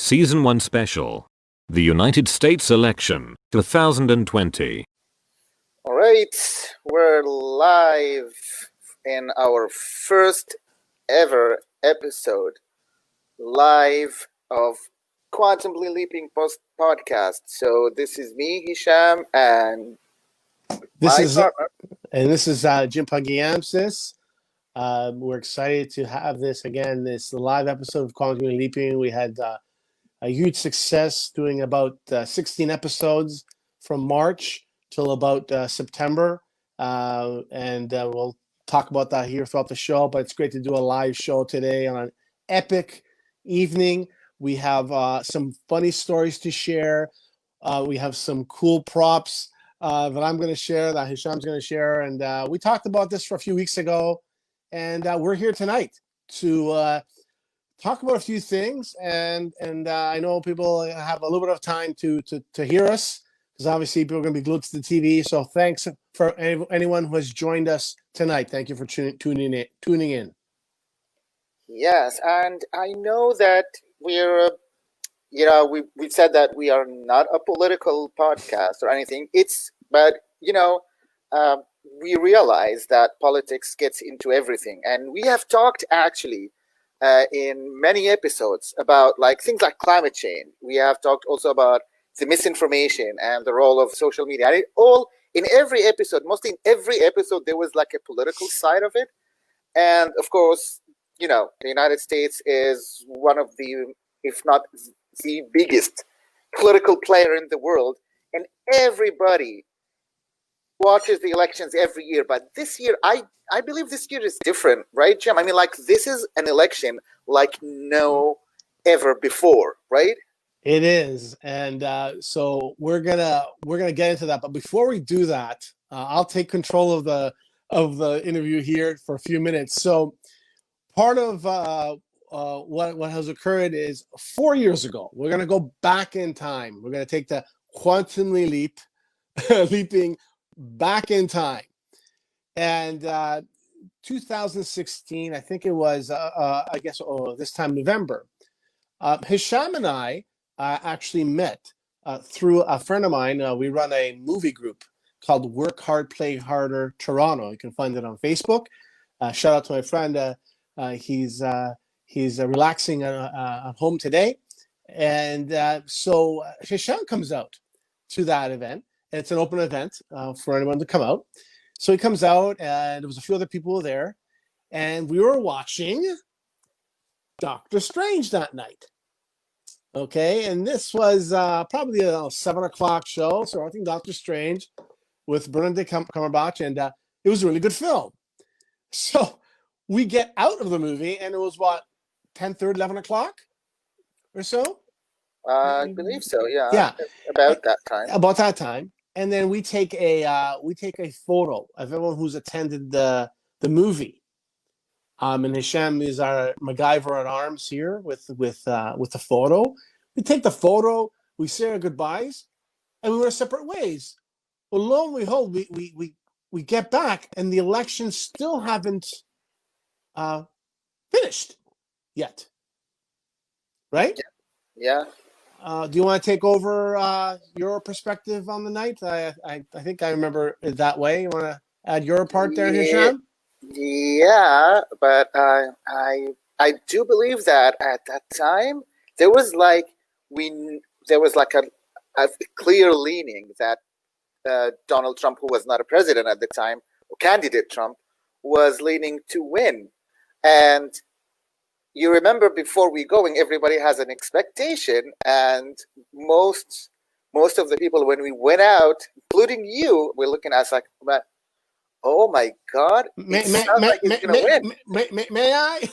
Season 1 Special, The United States Election 2020. All right, we're live in our first ever episode, live of Quantumly Leaping Podcast. So this is me, Hisham, and This my is partner. Jim Pagiamsis. We're excited to have this again, this live episode of Quantum Leaping. We had a huge success doing about 16 episodes from March till about September. And we'll talk about that here throughout the show, but it's great to do a live show today on an epic evening. We have some funny stories to share. We have some cool props that I'm going to share, that Hisham's going to share. And we talked about this for a few weeks ago. And we're here tonight to talk about a few things. And I know people have a little bit of time to hear us, because obviously people are going to be glued to the TV. So thanks for anyone who has joined us tonight. Thank you for tuning in. Yes, and I know that we're, we've said that we are not a political podcast or anything. But we realize that politics gets into everything. And we have talked actually in many episodes about things like climate change. We have talked also about the misinformation and the role of social media. And in every episode, mostly in every episode, there was a political side of it. And of course, the United States is one of the, if not the biggest political player in the world. And everybody watches the elections every year. But this year, I believe this year is different, right, Jim? I mean, this is an election like no ever before, right? It is, and so we're gonna get into that. But before we do that, I'll take control of the interview here for a few minutes. So part of what has occurred is 4 years ago. We're gonna go back in time. We're gonna take the quantumly leaping back in time. And 2016, I think it was, this time November, Hisham and I actually met through a friend of mine. We run a movie group called Work Hard, Play Harder Toronto. You can find it on Facebook. Shout out to my friend. He's relaxing at home today. And so Hisham comes out to that event. And it's an open event for anyone to come out. So he comes out, and there was a few other people there, and we were watching Doctor Strange that night. Okay, and this was probably a 7:00 show, so I think Doctor Strange with Benedict Cumberbatch, and it was a really good film. So we get out of the movie, and it was 10:30, 11:00 or so. I believe so. Yeah. Yeah, about that time. About that time. And then we take a photo of everyone who's attended the movie. And Hisham is our MacGyver at arms here with the photo. We take the photo, we say our goodbyes, and we went separate ways. Well, lo and behold, we get back, and the elections still haven't finished yet. Right? Yeah. Do you want to take over your perspective on the night? I think I remember it that way. You want to add your part there, Hisham? Yeah, but I do believe that at that time there was a clear leaning that Donald Trump, who was not a president at the time, or candidate Trump, was leaning to win. And you remember, before we going, everybody has an expectation, and most of the people, when we went out, including you, we're looking at us like, oh my God, may I?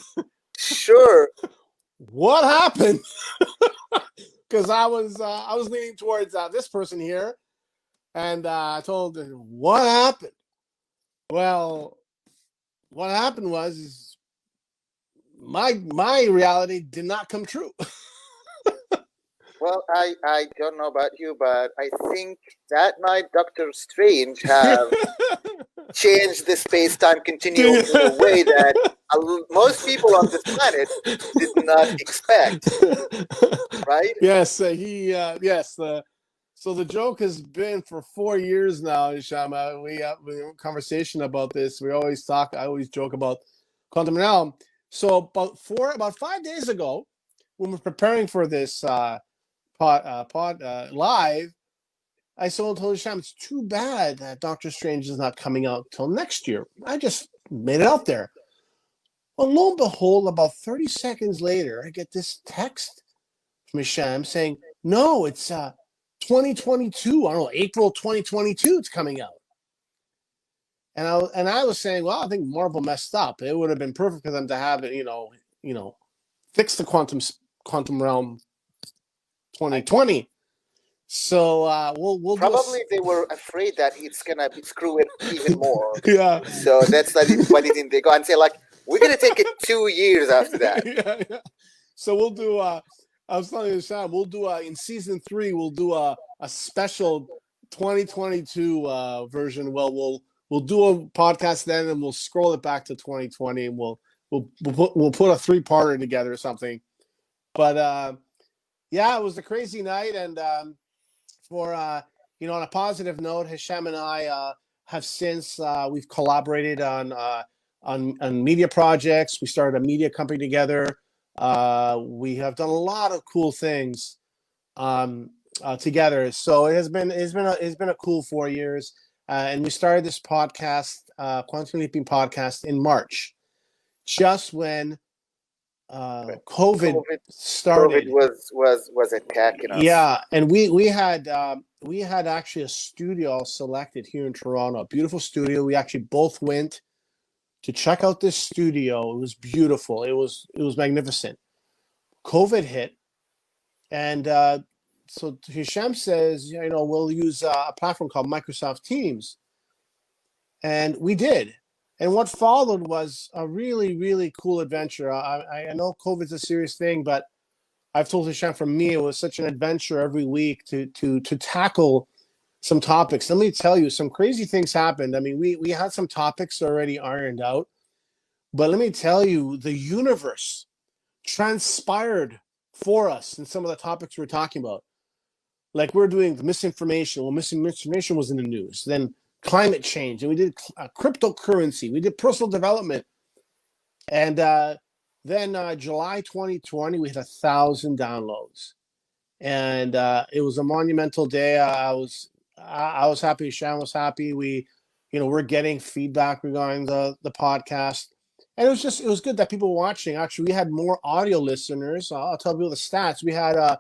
Sure. What happened? Because I was leaning towards this person here, and I told him, what happened? Well, what happened was my reality did not come true. Well, I don't know about you, but I think that night Doctor Strange have changed the space-time continuum in a way that most people on this planet did not expect, right? Yes, yes. So the joke has been for 4 years now, Shama. We have a conversation about this. We always talk. I always joke about quantum realm. So about 5 days ago, when we're preparing for this pod live, I told Hisham it's too bad that Doctor Strange is not coming out till next year. I just made it out there. Well, lo and behold, about 30 seconds later, I get this text from Hisham saying, "No, it's 2022. I don't know, April 2022. It's coming out." And I was saying, well, I think Marvel messed up. It would have been perfect for them to have it, fix the quantum realm 2020. So we'll Probably they were afraid that it's gonna screw it even more. Yeah. So that's why didn't they go and say like, we're gonna take it 2 years after that. Yeah. So we'll do. I was telling you, Sam, we'll do in season 3. We'll do a special 2022 version. Well, we'll do a podcast then, and we'll scroll it back to 2020, and we'll put a 3-parter together or something. But yeah, it was a crazy night, and for on a positive note, Hisham and I have since we've collaborated on media projects. We started a media company together. We have done a lot of cool things together. So it's been a cool 4 years. And we started this podcast, Quantum Leaping Podcast, in March, just when COVID started. COVID was attacking us. Yeah, and we had actually a studio selected here in Toronto, a beautiful studio. We actually both went to check out this studio. It was beautiful. It was magnificent. COVID hit, and so Hisham says, we'll use a platform called Microsoft Teams, and we did. And what followed was a really, really cool adventure. I know COVID's a serious thing, but I've told Hisham, for me, it was such an adventure every week to tackle some topics. Let me tell you, some crazy things happened. I mean, we had some topics already ironed out, but let me tell you, the universe transpired for us in some of the topics we're talking about. Like we're doing misinformation. Well, misinformation was in the news. Then climate change, and we did cryptocurrency. We did personal development, and then July 2020, we had 1,000 downloads, and it was a monumental day. I was happy. Shan was happy. We're getting feedback regarding the podcast, and it was good that people were watching. Actually, we had more audio listeners. I'll tell people the stats. We had a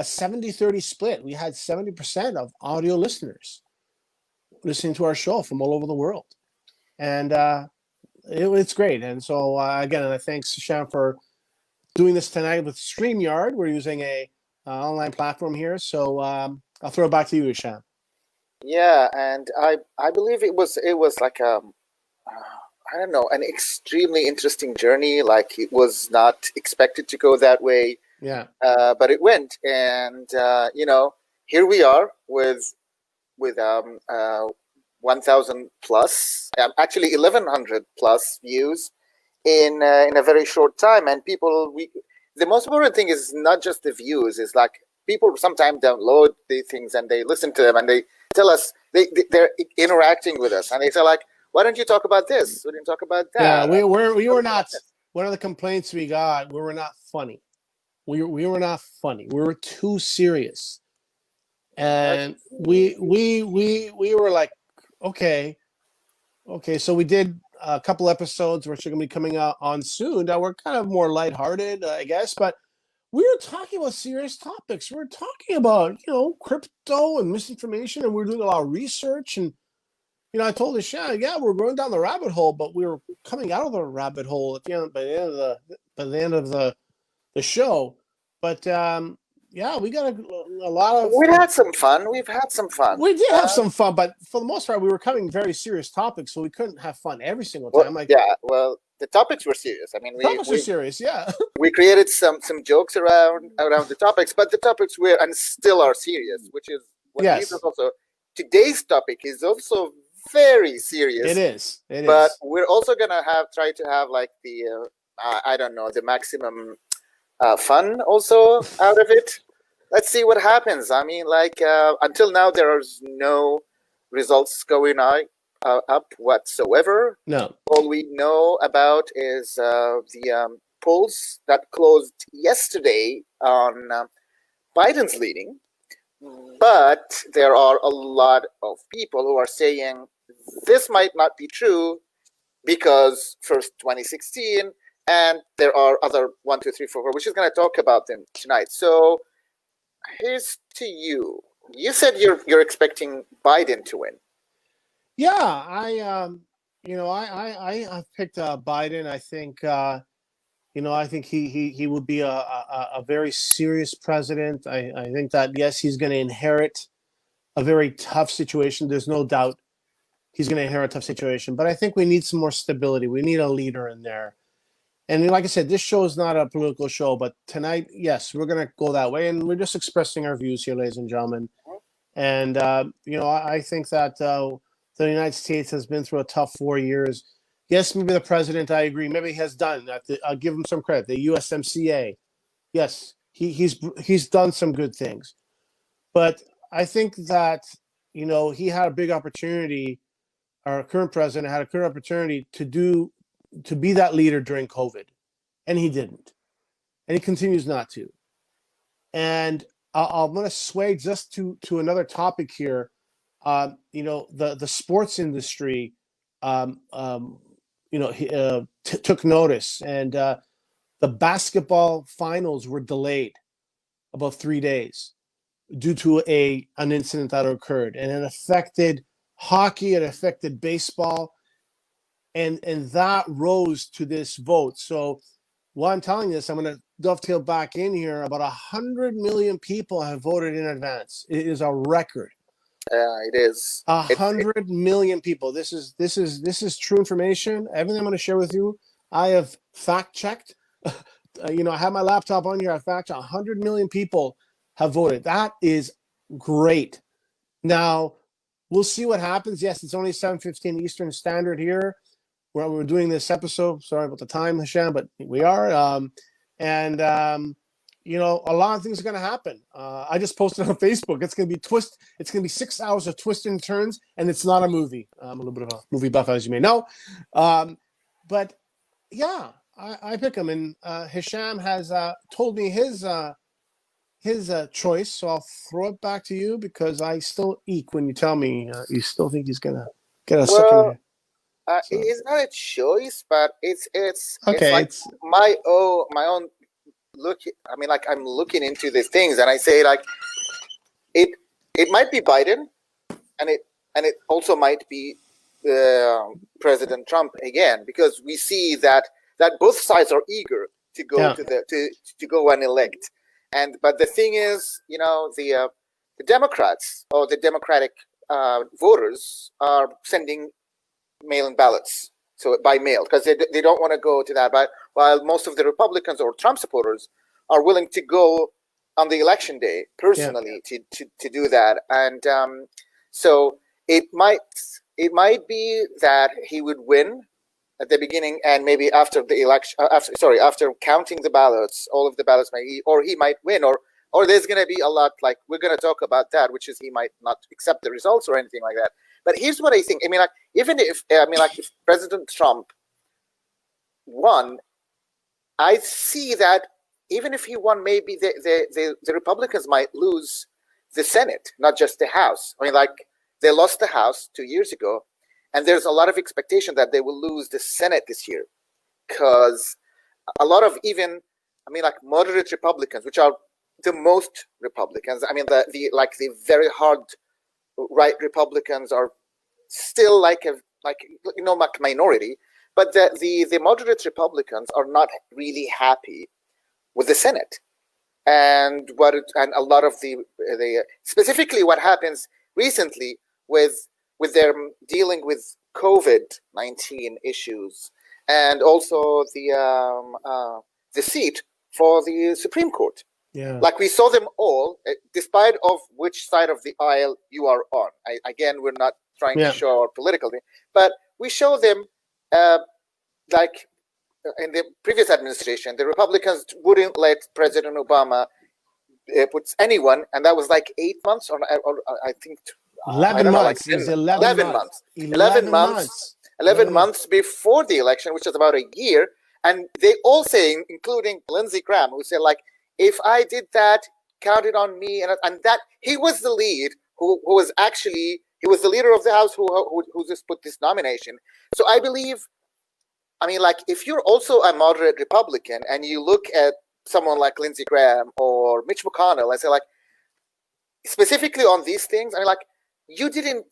70-30 split. We had 70% of audio listeners listening to our show from all over the world, and it's great. And so again, and I thanks Hisham for doing this tonight with StreamYard. We're using a online platform here, so I'll throw it back to you, Hisham. Yeah, and I believe it was like I don't know, an extremely interesting journey. Like it was not expected to go that way. Yeah. But it went, and here we are with 1,000 plus, actually 1,100 plus views in a very short time. And people, the most important thing is not just the views. It's like people sometimes download the things and they listen to them and they tell us they're interacting with us, and they say like, "Why don't you talk about this? We didn't talk about that." Yeah, we were not. One of the complaints we got, we were not funny. We were not funny. We were too serious. And we were like, okay. So we did a couple episodes which are going to be coming out on soon that were kind of more lighthearted, I guess. But we were talking about serious topics. We were talking about, crypto and misinformation, and we were doing a lot of research. And, I told Hisham, yeah, we're going down the rabbit hole, but we were coming out of the rabbit hole by the end of the show. But yeah, we got a lot of. We had some fun. We've had some fun. We did have some fun, but for the most part, we were covering very serious topics, so we couldn't have fun every single time. Well, the topics were serious. I mean, topics were serious. Yeah, we created some jokes around the topics, but the topics were and still are serious, which is what leads us also. Today's topic is also very serious. It is. It but is. we're also gonna try to have like the I don't know, the maximum fun also out of it. Let's see what happens. I mean, like until now, there is no results going up whatsoever. No. All we know about is the polls that closed yesterday on Biden's leading. But there are a lot of people who are saying this might not be true because first 2016, and there are other 1, 2, 3, 4, 4, which is going to talk about them tonight. So here's to you. You said you're expecting Biden to win. Yeah, I picked Biden. I think I think he would be a very serious president. I think that yes, he's going to inherit a very tough situation. There's no doubt he's going to inherit a tough situation. But I think we need some more stability. We need a leader in there. And like I said, this show is not a political show, but tonight, yes, we're going to go that way. And we're just expressing our views here, ladies and gentlemen. And, I think that the United States has been through a tough 4 years. Yes, maybe the president, I agree, maybe he has done that. I'll give him some credit. The USMCA, yes, he's done some good things. But I think that, he had a big opportunity, our current president had a current opportunity to be that leader during COVID, and he didn't, and he continues not to. And I'm going to sway just to another topic here. The sports industry, took notice, and the basketball finals were delayed about 3 days due to an incident that occurred, and it affected hockey, it affected baseball. And that rose to this vote. So while I'm telling this, I'm going to dovetail back in here. About 100 million people have voted in advance. It is a record. It is 100 million people. This is true information. Everything I'm going to share with you, I have fact checked. I have my laptop on here. I fact checked. 100 million people have voted. That is great. Now we'll see what happens. Yes, it's only 7:15 Eastern Standard here. We're doing this episode. Sorry about the time, Hisham, but we are. A lot of things are going to happen. I just posted on Facebook. It's going to be It's going to be 6 hours of twists and turns, and it's not a movie. I'm a little bit of a movie buff, as you may know. But yeah, I pick him, and Hisham has told me his choice. So I'll throw it back to you because I still eek when you tell me you still think he's going to get a second. It's not a choice, but it's okay. Like my own look. I mean, like I'm looking into these things, and I say like it might be Biden, and it also might be President Trump again, because we see that both sides are eager to go to go and elect, but the thing is, the Democrats or the Democratic voters are sending mail-in ballots, so by mail, because they don't want to go to that. But while most of the Republicans or Trump supporters are willing to go on the election day personally to do that, and so it might be that he would win at the beginning, and maybe after the election, after counting the ballots, all of the ballots he might win, or there's going to be a lot, like we're going to talk about that, which is he might not accept the results or anything like that. But here's what I think. I mean, like, if President Trump won, I see that even if he won, maybe the Republicans might lose the Senate, not just the House. I mean, like, they lost the House 2 years ago, and there's a lot of expectation that they will lose the Senate this year, because a lot of moderate Republicans, which are the most Republicans, I mean, the very hard right Republicans are still like minority, but the moderate Republicans are not really happy with the Senate, and a lot of the specifically what happens recently with their dealing with COVID-19 issues, and also the seat for the Supreme Court. Yeah. Like we saw them all, despite of which side of the aisle you are on. Again, we're not trying to show our political thing. But we show them, like in the previous administration, the Republicans wouldn't let President Obama put anyone, and that was like 8 months, or I think 11 months. Like 11 months. 11 months before the election, which is about a year. And they all saying, including Lindsey Graham, who said, like, if I did that, count it on me. And that he was the lead who was actually, he was the leader of the House who just put this nomination. So I believe, I mean, like, if you're also a moderate Republican and you look at someone like Lindsey Graham or Mitch McConnell and say, like, specifically on these things, I mean, like, you didn't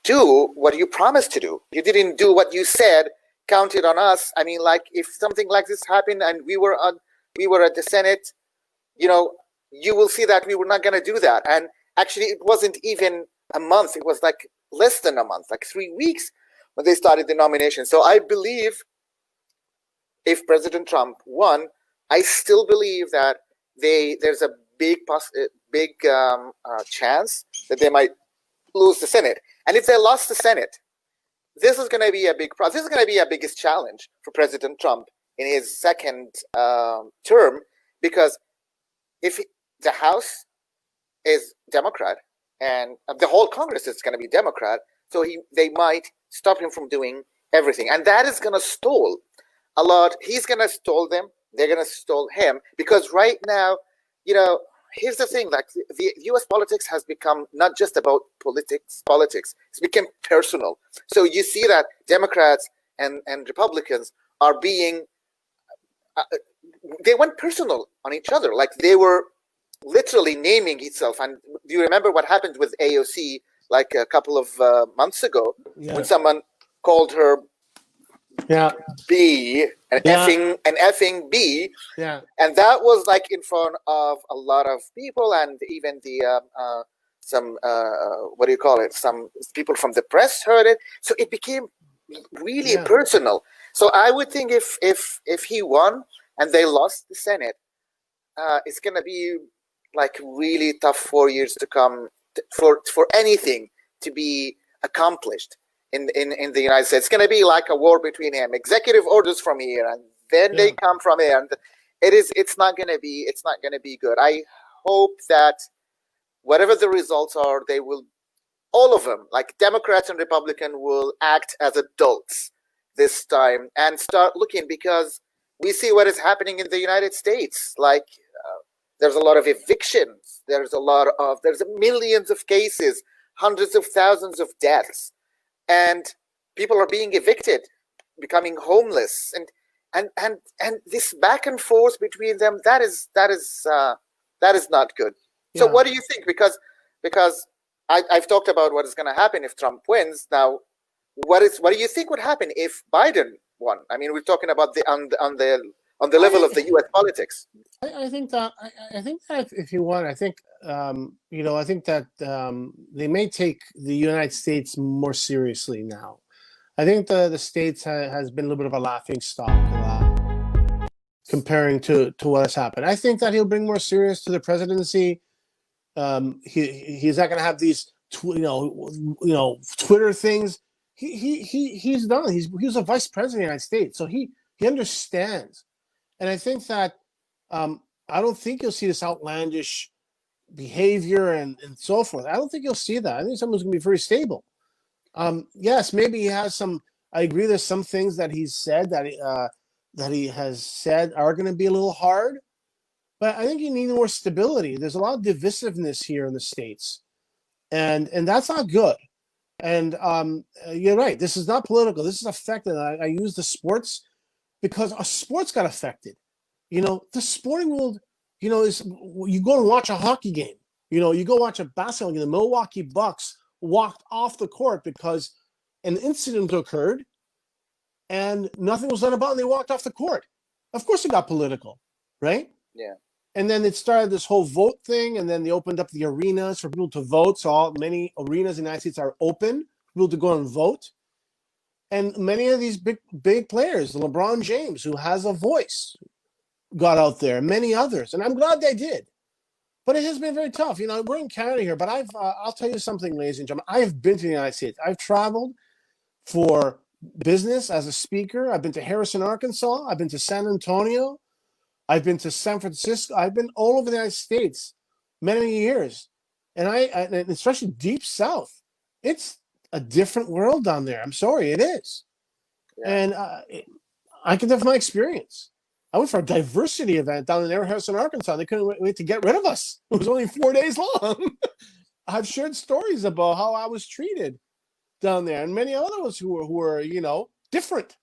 do what you promised to do. You didn't do what you said, counted on us. I mean, like, if something like this happened and we were at the Senate, you know, you will see that we were not going to do that. And actually, it wasn't even a month. It was like less than a month, like 3 weeks when they started the nomination. So I believe if President Trump won, I still believe that there's a big chance that they might lose the Senate. And if they lost the Senate, this is going to be a big problem. This is going to be a biggest challenge for President Trump in his second term, because if the House is Democrat and the whole Congress is going to be Democrat, so they might stop him from doing everything, and that is going to stall a lot. He's going to stall them. They're going to stall him, because right now, you know, here's the thing: like the U.S. politics has become not just about politics. It's become personal. So you see that Democrats and Republicans are being they went personal on each other. Like they were literally naming itself. And do you remember what happened with AOC like a couple of months ago when someone called her B, an effing B, and that was like in front of a lot of people, and even the some what do you call it? Some people from the press heard it, so it became really personal. So I would think if he won and they lost the Senate, it's gonna be like really tough 4 years to come for anything to be accomplished in the United States. It's going to be like a war between him, executive orders from here, and then they come from here, and it's not going to be good. I hope that whatever the results are, they will, all of them, like Democrats and Republicans, will act as adults this time and start looking, because we see what is happening in the United States. Like there's a lot of evictions, there's millions of cases, hundreds of thousands of deaths, and people are being evicted, becoming homeless, and this back and forth between them, that is not good. So what do you think? Because I've talked about what is going to happen if Trump wins. Now, what do you think would happen if Biden won? I mean, we're talking about on the level of the U.S. politics. I think that if you want, I think I think that they may take the United States more seriously now. I think the States has been a little bit of a laughing stock comparing to what has happened. I think that he'll bring more serious to the presidency. He's not going to have these Twitter things. He's done. He was a vice president of the United States, so he understands. And I think that I don't think you'll see this outlandish behavior and so forth. I don't think you'll see that. I think someone's going to be very stable. Yes, maybe he has some. I agree. There's some things that he's said that he has said are going to be a little hard, but I think you need more stability. There's a lot of divisiveness here in the States, and that's not good. And you're right. This is not political. This is affected. I use the sports because our sports got affected. The sporting world, is you go and watch a hockey game. You go watch a basketball game. The Milwaukee Bucks walked off the court because an incident occurred and nothing was done about it, and they walked off the court. Of course it got political, right? Yeah. And then it started this whole vote thing, and then they opened up the arenas for people to vote. So many arenas in the United States are open for people to go and vote. And many of these big players, LeBron James, who has a voice, got out there, and many others. And I'm glad they did. But it has been very tough. We're in Canada here, but I'll tell you something, ladies and gentlemen. I have been to the United States. I've traveled for business as a speaker. I've been to Harrison, Arkansas. I've been to San Antonio. I've been to San Francisco. I've been all over the United States many years. And especially deep south, it's a different world down there. I'm sorry, it is. Yeah. And I can tell from my experience. I went for a diversity event down in Harrison, Arkansas. They couldn't wait to get rid of us. It was only 4 days long. I've shared stories about how I was treated down there, and many others who were different.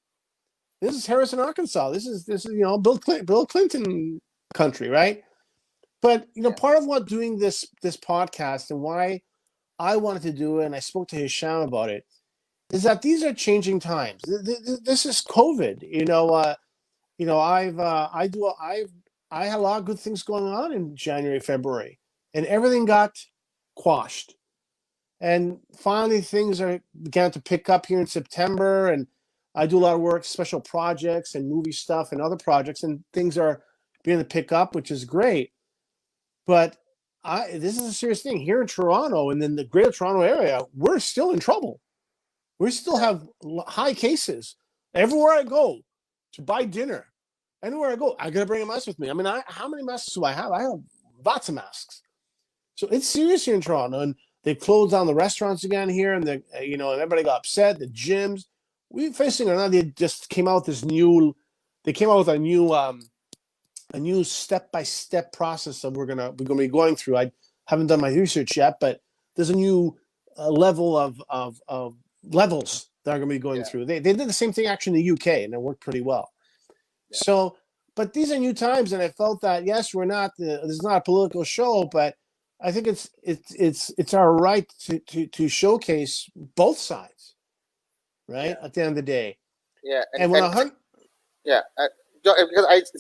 This is Harrison, Arkansas. This is Bill Clinton country, right? But part of what doing this podcast and why I wanted to do it, and I spoke to Hisham about it, is that these are changing times. This is COVID. I had a lot of good things going on in January, February, and everything got quashed. And finally, things began to pick up here in September, and I do a lot of work, special projects and movie stuff and other projects, and things are beginning to pick up, which is great. But this is a serious thing. Here in Toronto and in the Greater Toronto area, we're still in trouble. We still have high cases. Everywhere I go to buy dinner, anywhere I go, I got to bring a mask with me. I mean, how many masks do I have? I have lots of masks. So it's serious here in Toronto, and they closed down the restaurants again here, and everybody got upset. The gyms, we're facing another. They just came out with They came out with a new step-by-step process that we're gonna be going through. I haven't done my research yet, but there's a new level of levels that are going to be going through. They did the same thing actually in the UK, and it worked pretty well. Yeah. So, but these are new times, and I felt that yes, this is not a political show, but I think it's our right to showcase both sides, right? At the end of the day. Yeah, because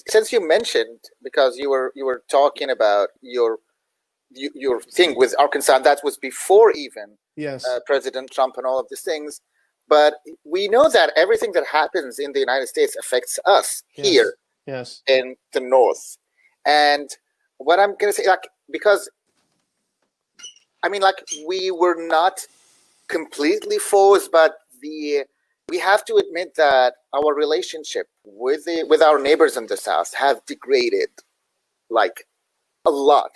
since you mentioned, because you were talking about your thing with Arkansas, and that was before even President Trump and all of these things. But we know that everything that happens in the United States affects us here in the North. And what I'm going to say, because we were not completely foes, but we have to admit that our relationship with our neighbors in the South have degraded a lot.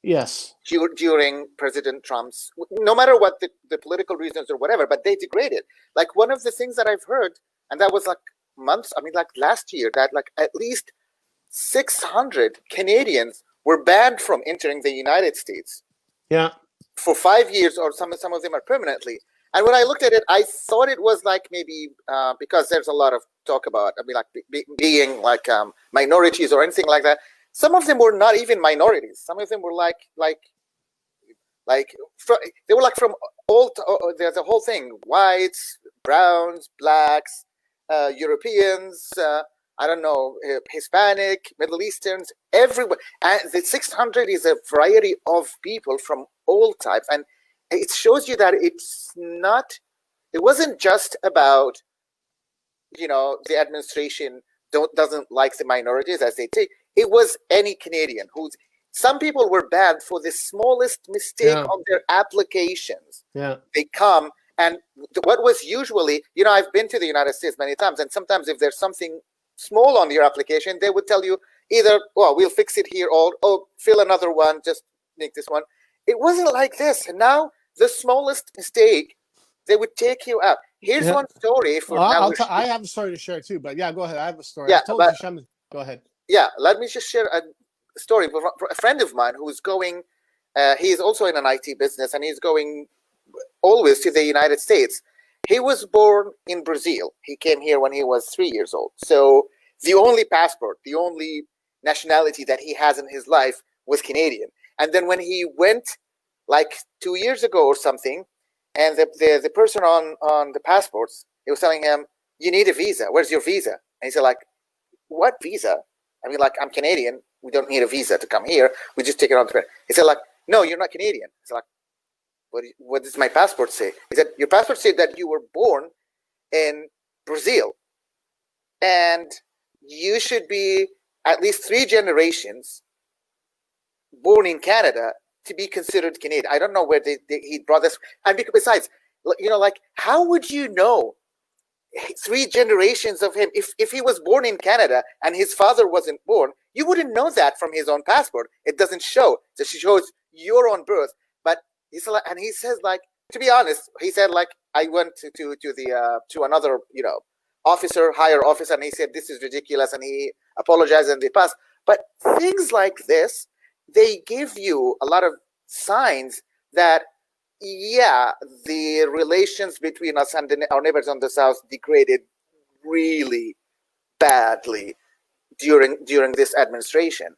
Yes. During President Trump's, no matter what the political reasons or whatever, but they degraded. One of the things that I've heard, and that was months, last year, that at least 600 Canadians were banned from entering the United States. Yeah. For 5 years, or some of them are permanently. And when I looked at it, I thought it was maybe because there's a lot of talk about, being minorities or anything like that. Some of them were not even minorities. Some of them were they were from all. There's a whole thing: whites, browns, blacks, Europeans. I don't know, Hispanic, Middle Easterns, everyone. And the 600 is a variety of people from all types, and it shows you that it wasn't just about, the administration doesn't like the minorities, as they take. It was any Canadian some people were banned for the smallest mistake on their applications. Yeah. They come, and what was usually, I've been to the United States many times, and sometimes if there's something small on your application, they would tell you either, well, we'll fix it here, or, oh, fill another one, just make this one. It wasn't like this. And now the smallest mistake, they would take you out. Here's one story. I have a story to share too, but go ahead. I have a story. Yeah, go ahead. Yeah, let me just share a story for a friend of mine who's going, he's also in an IT business, and he's going always to the United States. He was born in Brazil. He came here when he was 3 years old. So the only passport, the only nationality that he has in his life was Canadian. And then when he went 2 years ago or something, and the person on the passports, he was telling him, you need a visa. Where's your visa? And he said, what visa? I'm Canadian. We don't need a visa to come here. We just take it on the. He said, no, you're not Canadian. He said, what does my passport say? He said, your passport said that you were born in Brazil, and you should be at least 3 generations born in Canada to be considered Canadian. I don't know where he brought this. And besides, like, how would you know 3 generations of him if he was born in Canada and his father wasn't born? You wouldn't know that from his own passport. It doesn't show. It shows your own birth. But he says, like, to be honest, he said, like, I went to another higher officer, and he said this is ridiculous, and he apologized and they passed. But things like this, they give you a lot of signs that, yeah, the relations between us and our neighbors on the south degraded really badly during this administration.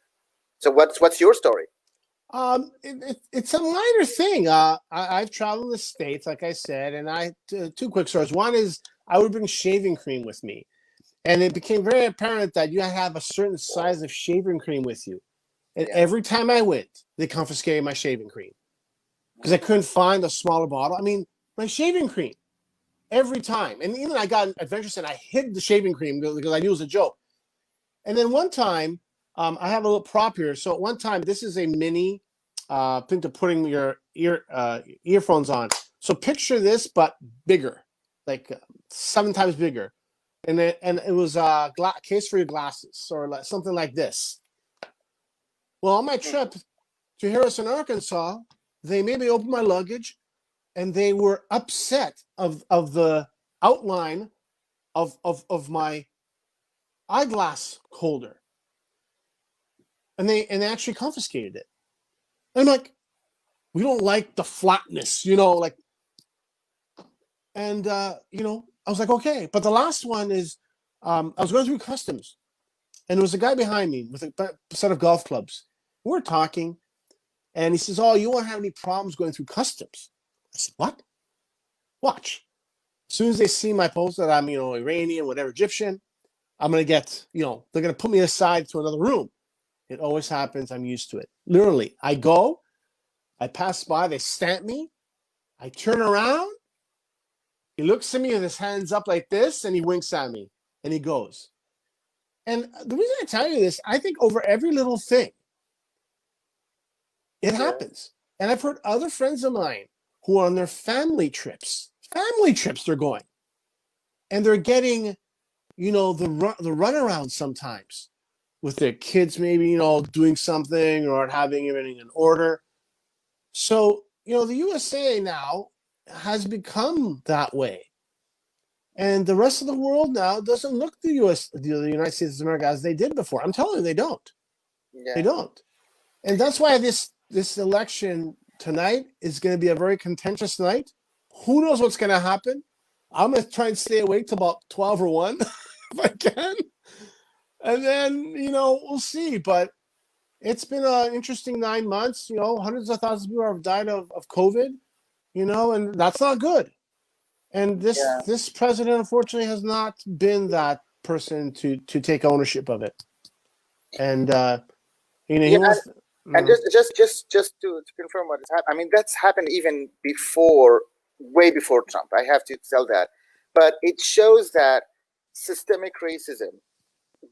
So what's your story? It's a minor thing. I've traveled the States, like I said, and two quick stories. One is I would bring shaving cream with me, and it became very apparent that you have a certain size of shaving cream with you. And every time I went, they confiscated my shaving cream because I couldn't find a smaller bottle. I mean, my shaving cream every time. And even I got adventurous and I hid the shaving cream because I knew it was a joke. And then one time, I have a little prop here. So one time, this is a mini thing to putting your earphones on. So picture this, but bigger, like 7 times bigger. And it was a case for your glasses, or like something like this. Well, on my trip to Harrison, Arkansas, they made me open my luggage, and they were upset of the outline of my eyeglass holder, and they actually confiscated it. And I'm like, we don't like the flatness, like, and I was like, okay. But the last one is, I was going through customs, and there was a guy behind me with a set of golf clubs. We're talking, and he says, "Oh, you won't have any problems going through customs." I said, "What?" Watch. As soon as they see my post that I'm, Iranian, whatever, Egyptian, I'm going to get, they're going to put me aside to another room. It always happens. I'm used to it. Literally, I go, I pass by, they stamp me, I turn around, he looks at me with his hands up like this, and he winks at me, and he goes. And the reason I tell you this, I think over every little thing, it happens. And I've heard other friends of mine who are on their family trips they're going, and they're getting, the runaround sometimes with their kids, maybe, doing something or having everything in order. So, the USA now has become that way. And the rest of the world now doesn't look the United States of America as they did before. I'm telling you, they don't. Yeah. They don't. And that's why this election tonight is going to be a very contentious night. Who knows what's going to happen? I'm going to try and stay awake till about 12 or 1 if I can. And then, we'll see. But it's been an interesting 9 months. Hundreds of thousands of people have died of COVID, and that's not good. And this president, unfortunately, has not been that person to take ownership of it. And, he wants... And just to confirm what has happened, I mean, that's happened even way before Trump. I have to tell that. But it shows that systemic racism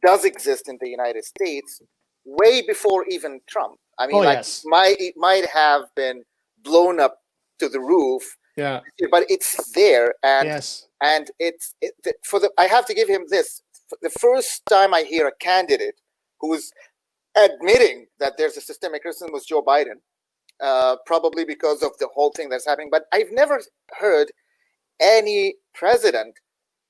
does exist in the United States way before even Trump. I mean, it might have been blown up to the roof. Yeah. But it's there, and I have to give him this. The first time I hear a candidate who's admitting that there's a systemic racism was Joe Biden, probably because of the whole thing that's happening. But I've never heard any president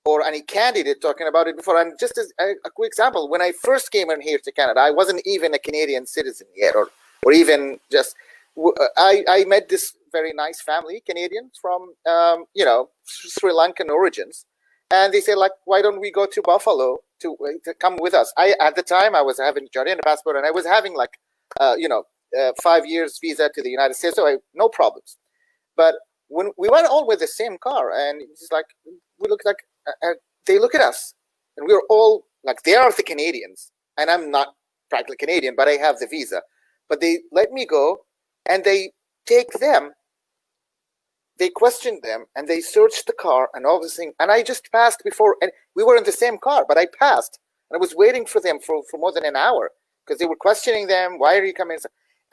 or any candidate talking about it before. And just as a quick example, when I first came in here to Canada, I wasn't even a Canadian citizen yet, or even just, I met this very nice family, Canadians from, Sri Lankan origins. And they say, like, why don't we go to Buffalo to come with us? At the time, I was having a Jordanian passport, and I was having 5 years visa to the United States, so I no problems. But when we went all with the same car, and it's like, we look like, they look at us, and we were all like, they are the Canadians, and I'm not practically Canadian, but I have the visa. But they let me go, and they take them. They questioned them, and they searched the car and all this thing. And I just passed before, and we were in the same car, but I passed. And I was waiting for them for more than an hour because they were questioning them. Why are you coming?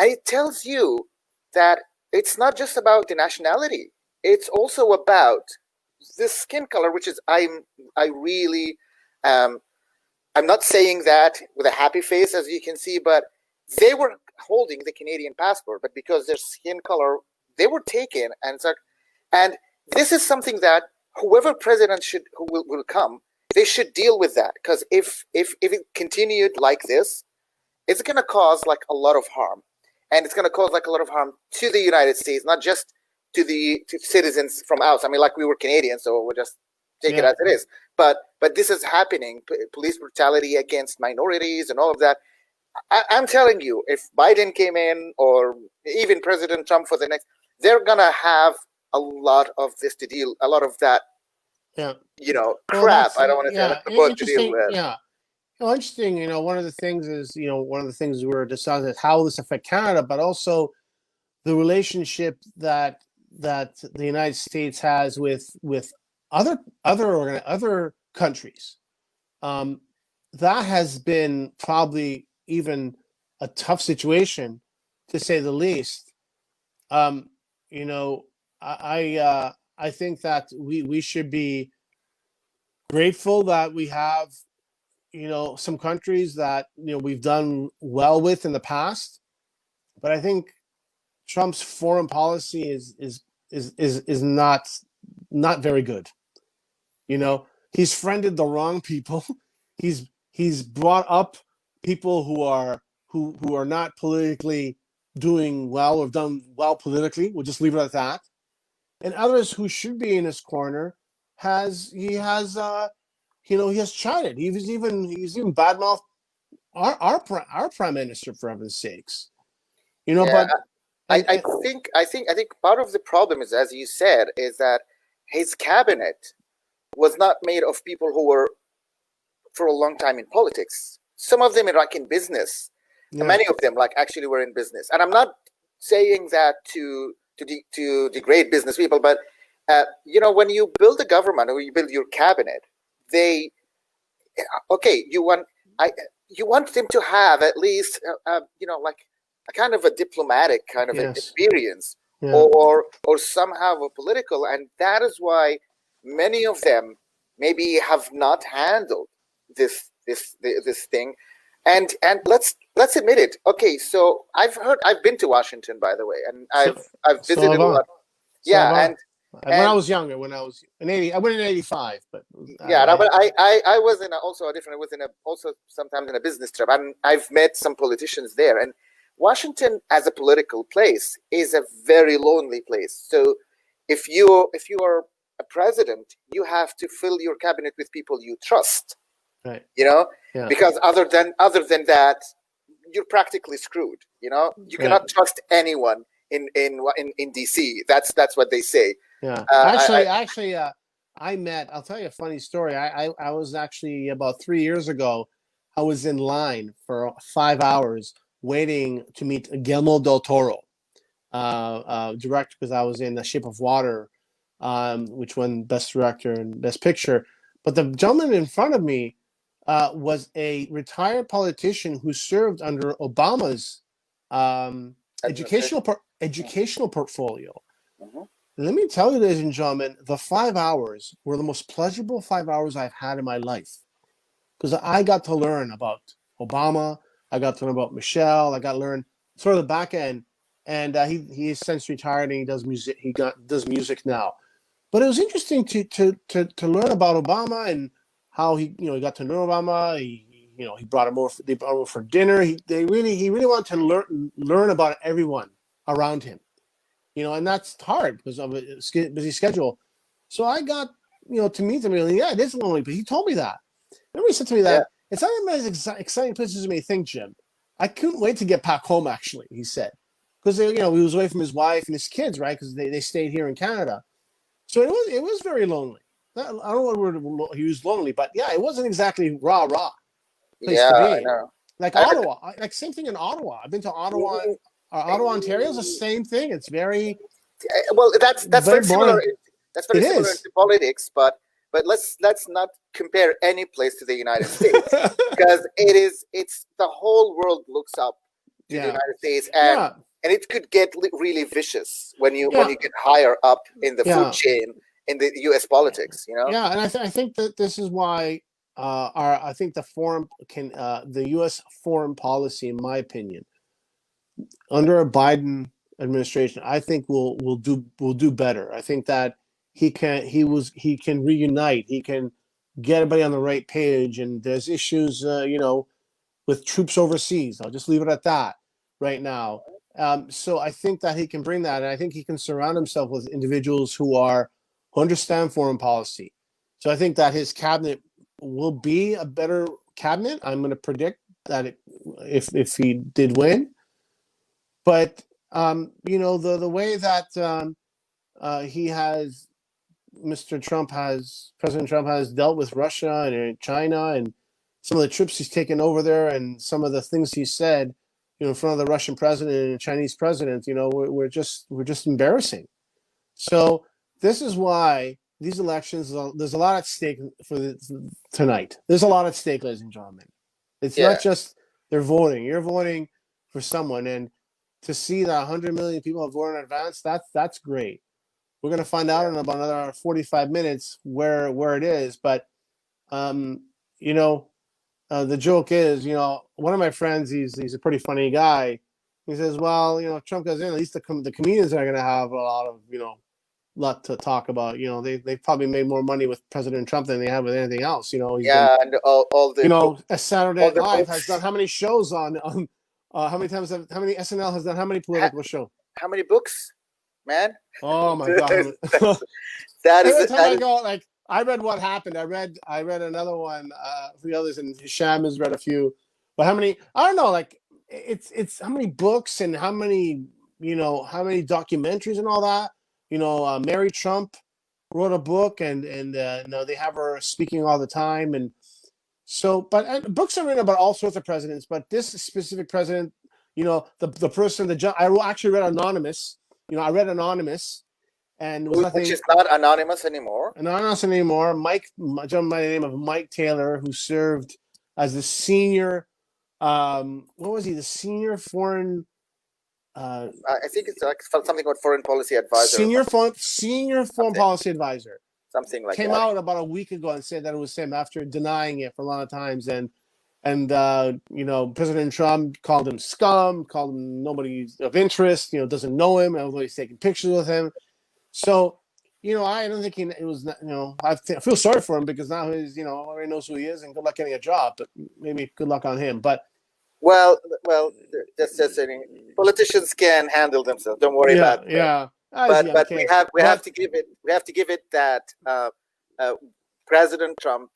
And it tells you that it's not just about the nationality. It's also about the skin color, which is I really I'm not saying that with a happy face, as you can see, but they were holding the Canadian passport, but because their skin color, they were taken, and it's like, and this is something that whoever president who will come, they should deal with that, because if it continued like this, it's going to cause like a lot of harm, and it's going to cause like a lot of harm to the United States, not just to citizens from outside. I mean, like we were Canadians, so we'll just take it as it is. But this is happening. Police brutality against minorities and all of that. I'm telling you, if Biden came in, or even President Trump for the next, they're gonna have a lot of this to deal, a lot of that, crap. I don't want to say that the book to deal with. Yeah. Well, interesting. One of the things is, one of the things we're discussing is how this affect Canada, but also the relationship that the United States has with other countries. That has been probably even a tough situation, to say the least. I think that we should be grateful that we have some countries that we've done well with in the past, but I think Trump's foreign policy is not very good. He's friended the wrong people. He's brought up people who are not politically doing well or done well politically. We'll just leave it at that. And others who should be in his corner he has chided. He's even badmouthed our prime minister, for heaven's sakes. But I think part of the problem is, as you said, is that his cabinet was not made of people who were for a long time in politics. Some of them are like in business. Yeah. Many of them like actually were in business. And I'm not saying that to degrade business people, but when you build a government or you build your cabinet, you want them to have at least like a kind of a diplomatic kind of experience, or somehow a political, and that is why many of them maybe have not handled this thing, and let's admit it. Okay, so I've been to Washington, by the way, and I've visited a lot. And when I was younger, when I was in 80, I went in 85, but I was in also sometimes in a business trip, and I've met some politicians there, and Washington as a political place is a very lonely place. So if you are a president, you have to fill your cabinet with people you trust, right? Because other than that, you're practically screwed. You cannot trust anyone in DC. That's what they say. Yeah. I'll tell you a funny story. I was actually, about 3 years ago, I was in line for 5 hours waiting to meet Guillermo del Toro, director, because I was in The Shape of Water, which won Best Director and Best Picture. But the gentleman in front of me was a retired politician who served under Obama's educational portfolio. Mm-hmm. Let me tell you, ladies and gentlemen, the 5 hours were the most pleasurable 5 hours I've had in my life, because I got to learn about Obama. I got to learn about Michelle. I got to learn sort of the back end. And he has since retired, and he does music. Does music now. But it was interesting to learn about Obama and how he got to know Obama. He brought him over. They brought him over for dinner. He really wanted to learn about everyone around him. And that's hard because of a busy schedule. So I got to meet him. It is lonely, but he told me that. Remember, he said to me that it's not as exciting place as you may think, Jim. I couldn't wait to get back home. Actually, he said, because he was away from his wife and his kids, right? Because they stayed here in Canada. So it was very lonely. I don't know what word he was lonely, but it wasn't exactly rah place to be. I know. Like Ottawa, like same thing in Ottawa. I've been to Ottawa. Ottawa, Ontario is the same thing. It's very that's very similar. That's very similar to politics, but let's not compare any place to the United States, because it's the whole world looks up to the Yeah. United States, Yeah. and it could get really vicious when you Yeah. get higher up in the food Yeah. chain in the U.S. politics. Yeah, and I think that this is why I think the U.S. foreign policy, in my opinion, under a Biden administration, I think will do better. I think that he can reunite, he can get everybody on the right page, and there's issues, with troops overseas. I'll just leave it at that right now. So I think that he can bring that, and I think he can surround himself with individuals who understand foreign policy. So I think that his cabinet will be a better cabinet. I'm going to predict that if he did win, but the way that he has President Trump has dealt with Russia and China and some of the trips he's taken over there and some of the things he said, in front of the Russian president and the Chinese president, we're just embarrassing. So this is why these elections, there's a lot at stake tonight. There's a lot at stake, ladies and gentlemen. It's not just they're voting. You're voting for someone, and to see that 100 million people have voted in advance, that's great. We're going to find out in about another 45 minutes where it is. But, the joke is, one of my friends, he's a pretty funny guy. He says, well, if Trump goes in, at least the comedians are going to have a lot to talk about. They probably made more money with President Trump than they have with anything else. And all the Saturday Night Live has done how many shows on how many SNL has done how many political shows? How many books, man? Oh my God! Every time I go, I read What Happened. I read another one for the others, and Hisham has read a few. But how many? I don't know. It's how many books and how many documentaries and all that. Mary Trump wrote a book, and they have her speaking all the time, and so. But books are written about all sorts of presidents, but this specific president, the person, I actually read Anonymous. I read Anonymous. And it was nothing, which is not anonymous anymore. Mike, a gentleman by the name of Mike Taylor, who served as the senior, what was he? The senior foreign. I think it's like something called foreign policy advisor. Senior foreign policy advisor. Something like came that. out about a week ago and said that it was him after denying it for a lot of times, and President Trump called him scum, called him nobody of interest, doesn't know him, although he's taking pictures with him. So, I don't think it was, I feel sorry for him because now he's, already knows who he is, and good luck getting a job, but maybe good luck on him. But well, that's just saying politicians can handle themselves. Don't worry about it. Yeah. But we have to give it that President Trump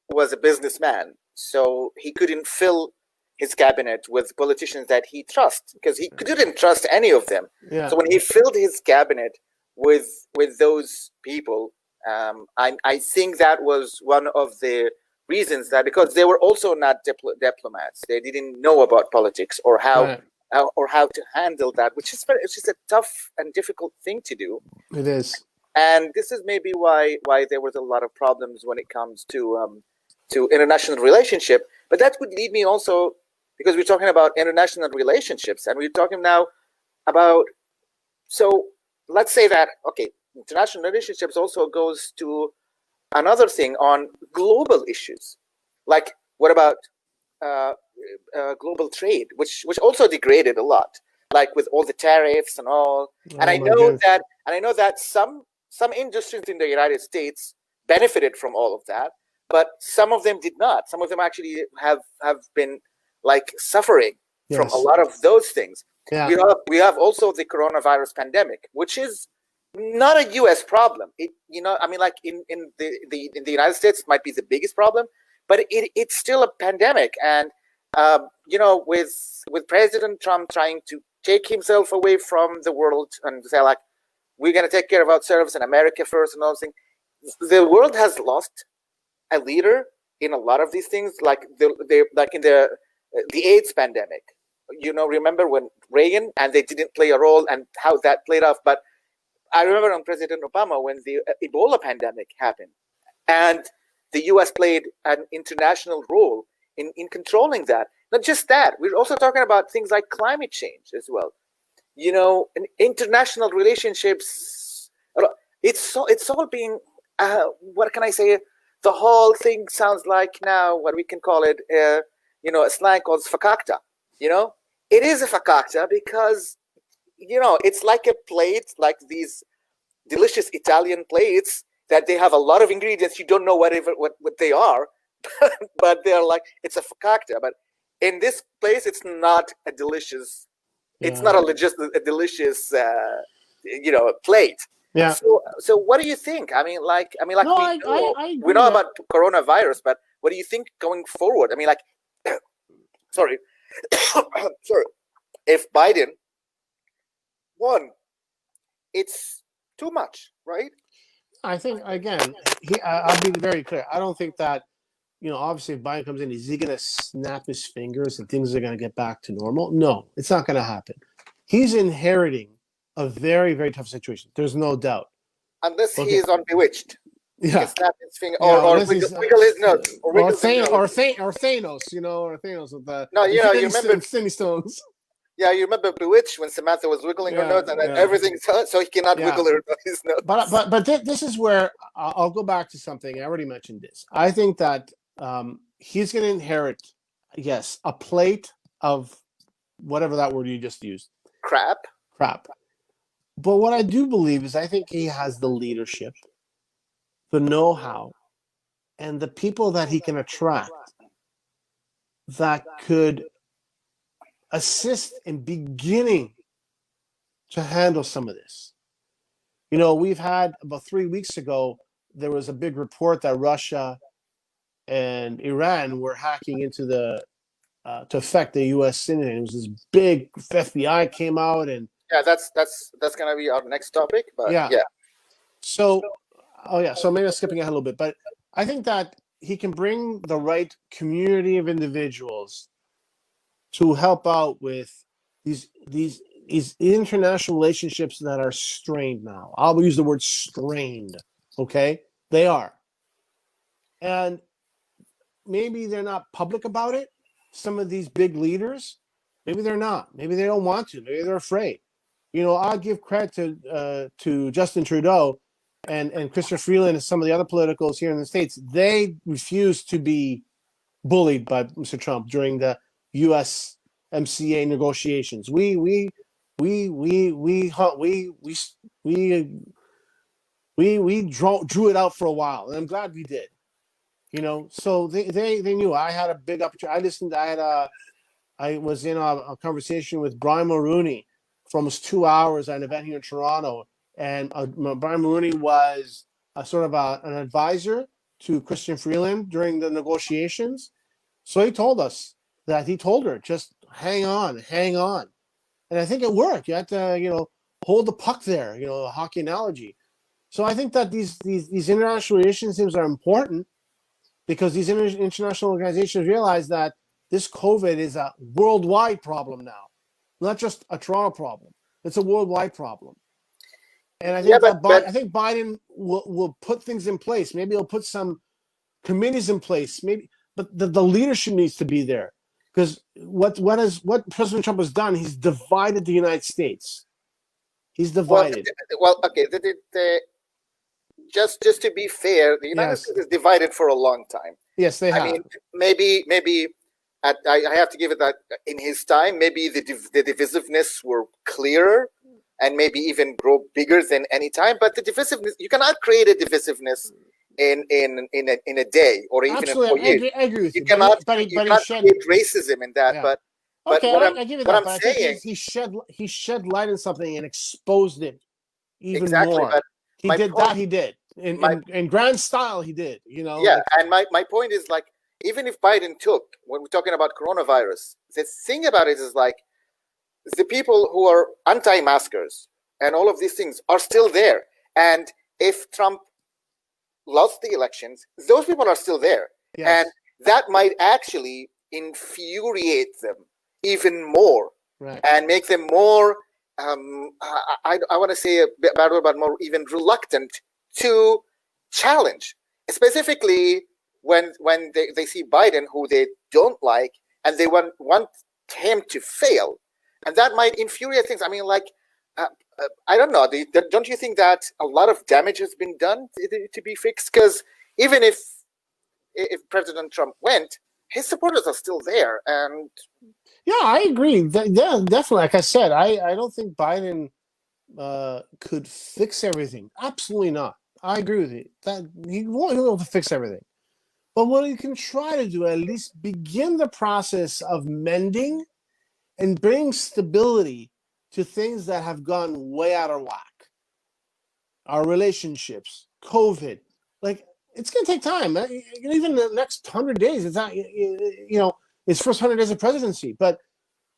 was a businessman, so he couldn't fill his cabinet with politicians that he trusts because he couldn't trust any of them. Yeah. So when he filled his cabinet with those people, I think that was one of the reasons, that because they were also not diplomats, they didn't know about politics or how to handle that, which is just a tough and difficult thing to do. It is, and this is maybe why there was a lot of problems when it comes to international relationship. But that would lead me also, because we're talking about international relationships, and we're talking now about, so let's say that, okay, international relationships also goes to another thing on global issues. Like, what about global trade, which also degraded a lot, like with all the tariffs and all. And I know that some industries in the United States benefited from all of that, but some of them did not. Some of them actually have been like suffering from a lot of those things. Yeah. We have also the coronavirus pandemic, which is not a U.S. problem. I mean, like in the United States, it might be the biggest problem, but it's still a pandemic. And with President Trump trying to take himself away from the world and say, like, we're going to take care of ourselves and America first and all those things, the world has lost a leader in a lot of these things, like in the AIDS pandemic. Remember when Reagan, and they didn't play a role, and how that played off. But I remember on President Obama when the Ebola pandemic happened, and the U.S. played an international role in controlling that. Not just that, we're also talking about things like climate change as well. And international relationships. It's all being. What can I say? The whole thing sounds like now what we can call it. A slang called fakakta. It is a fakakta because it's like a plate, like these delicious Italian plates that they have a lot of ingredients. You don't know what they are, but they're like, it's a fakakta. But in this place, it's not a delicious. It's not a delicious, plate. Yeah. So what do you think? I mean, No, I we know about coronavirus, but what do you think going forward? I mean, sorry, sorry. If Biden won, it's too much, right? I think, again, I'll be very clear. I don't think that, obviously if Biden comes in, is he going to snap his fingers and things are going to get back to normal? No, it's not going to happen. He's inheriting a very, very tough situation. There's no doubt. Unless he is on Bewitched. Yeah. He can snap his finger or wiggle his nose. Or Thanos, or Thanos with the you remember Infinity Stones. Yeah, you remember Bewitched when Samantha was wiggling her nose and then everything, so he cannot wiggle his nose. But this is where I'll go back to something. I already mentioned this. I think that he's going to inherit, yes, a plate of whatever that word you just used. Crap. But what I do believe is I think he has the leadership, the know-how, and the people that he can attract that could assist in beginning to handle some of this. We've had about 3 weeks ago, there was a big report that Russia and Iran were hacking into to affect the U.S. Senate. It was this big FBI came out and that's gonna be our next topic. But yeah. So maybe I'm skipping ahead a little bit, but I think that he can bring the right community of individuals to help out with these international relationships that are strained now. I'll use the word strained. Okay, they are, and maybe they're not public about it. Some of these big leaders, maybe they're not. Maybe they don't want to. Maybe they're afraid. I'll give credit to Justin Trudeau and Christopher Freeland and some of the other politicals here in the States. They refused to be bullied by Mr. Trump during the USMCA negotiations. We drew it out for a while, and I'm glad we did. So they knew. I had a big opportunity. I listened. I was in a conversation with Brian Mulroney for almost 2 hours at an event here in Toronto, and Brian Mulroney was sort of an advisor to Christian Freeland during the negotiations. So he told us that he told her, just hang on. And I think it worked. You have to, hold the puck there, a hockey analogy. So I think that these international relationships are important because these international organizations realize that this COVID is a worldwide problem now, not just a Toronto problem. It's a worldwide problem. And I think I think Biden will put things in place. Maybe he'll put some committees in place. Maybe, but the leadership needs to be there. Because what President Trump has done, he's divided the United States. He's divided. Well, okay. Just to be fair, the United States is divided for a long time. Yes, they have. I mean, maybe I have to give it that in his time, maybe the divisiveness were clearer and maybe even grow bigger than any time. But the divisiveness, you cannot create a divisiveness in a day or even in 4 years. I agree with you. You cannot create racism in that. Yeah. But okay, I give you that. I'm saying, he shed light on something and exposed it even more. But he did in grand style. He did. Yeah, and my point is even if Biden took, when we're talking about coronavirus, the thing about it is the people who are anti-maskers and all of these things are still there. And if Trump lost the elections, those people are still there. Yes. And that might actually infuriate them even more, right, and make them more, I want to say a bit bad word, but more even reluctant to challenge, specifically when they see Biden, who they don't like, and they want him to fail, and that might infuriate things. I mean, like, I don't know. Don't you think that a lot of damage has been done to be fixed? Because even if President Trump went, his supporters are still there, and Yeah, I agree. Yeah, definitely. Like I said, I don't think Biden could fix everything. Absolutely not. I agree with you. That he won't be able to fix everything. But what he can try to do, at least begin the process of mending and bring stability to things that have gone way out of whack. Our relationships, COVID, like it's going to take time. Even the next 100 days, it's not, his first 100 days of presidency. But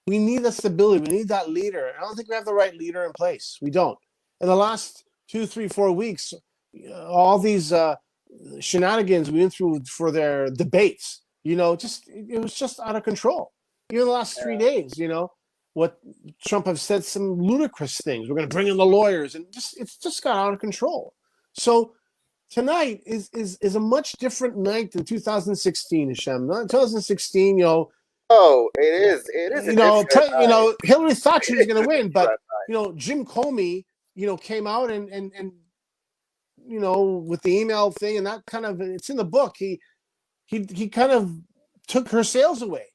we need that stability. We need that leader. I don't think we have the right leader in place. We don't. In the last 2, 3, 4 weeks, all these shenanigans we went through for their debates, it was just out of control. Even the last 3 days, what Trump have said, some ludicrous things. We're going to bring in the lawyers, and it's just got out of control. So tonight is a much different night than 2016, Hashem. 2016, oh, it is. It is. Hillary Thatcher is going to win, but Jim Comey, came out and with the email thing, and that kind of, it's in the book. He kind of took her sales away,